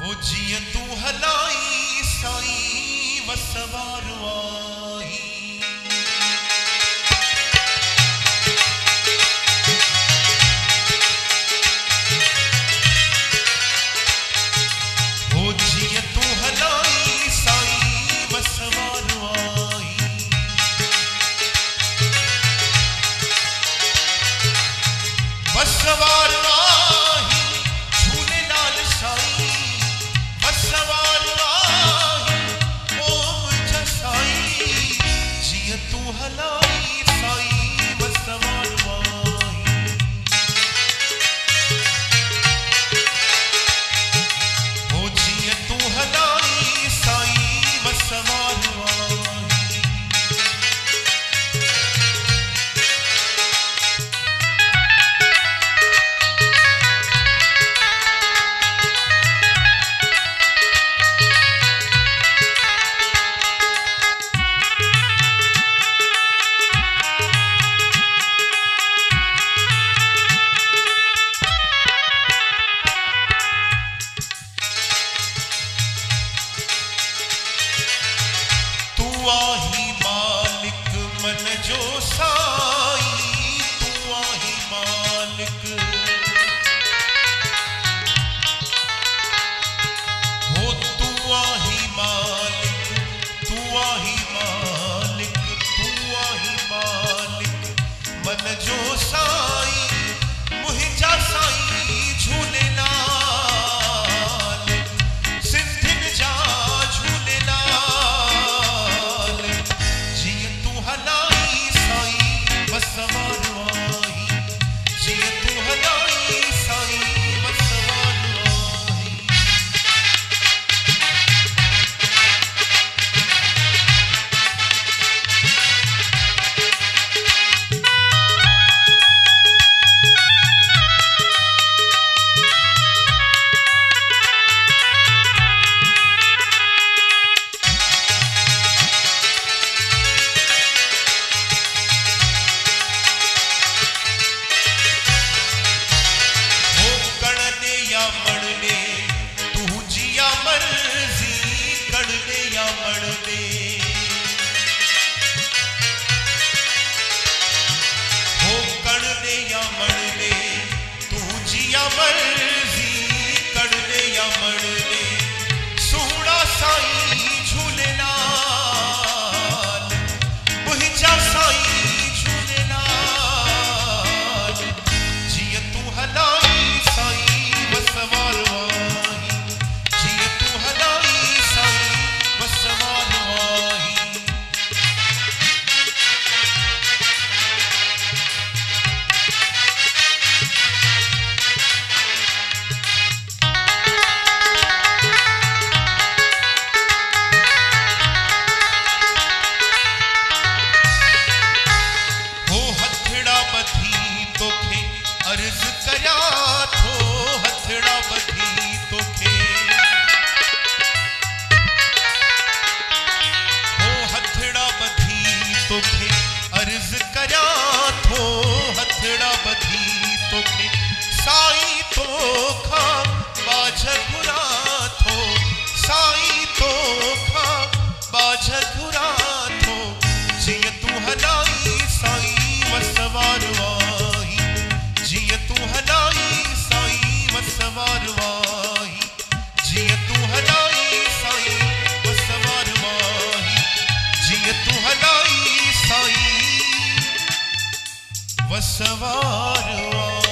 ओ जिय तू हलाई साई वसवार आई। ओ जिय तू हलाई साई वसवार आई। वसवार आई झूलेलाल साई वसवार आई ओम जसाई। जिय तू हलाई साई वसवार आई। ओ जिय तू हलाई साई वसवार आई। तू आही मालिक मन जो साई तू आही मालिक। हो तू आही मालिक तू आही मालिक तू आही मालिक मन जो साई मुहिंजा साई झूलेलाल सिंधिन जा झूलेलाल। जिय तू हलाई साई वसवार आई। जिय तू हलाई साई वसवार आई। मरने तू जिया मर्जी कड़ने या मरने। हो कड़ने या मरने तू जिया मर्जी कड़ने या मरने। सोहना साई झूलेलाल मुहिंजा साई झूलेलाल। जिय तू हलाई साई वसवार आई। जिय तू हलाई साई वसवार आई। हो हथड़ा बधी तोखे अर्ज कया थो हथड़ा बधी तोखे। हो हथड़ा बधी तोखे अर्ज कया थो हथड़ा बधी तोखे। साई तोखा बाझ घुरा थो साई तोखा बाझ घुरा थो। जिय तू हलाई साई वसवार आई। जिय तू हलाई साई वसवार आई। जिय तू हलाई साई वसवार आई। जिय तू हलाई साई वसवार आई।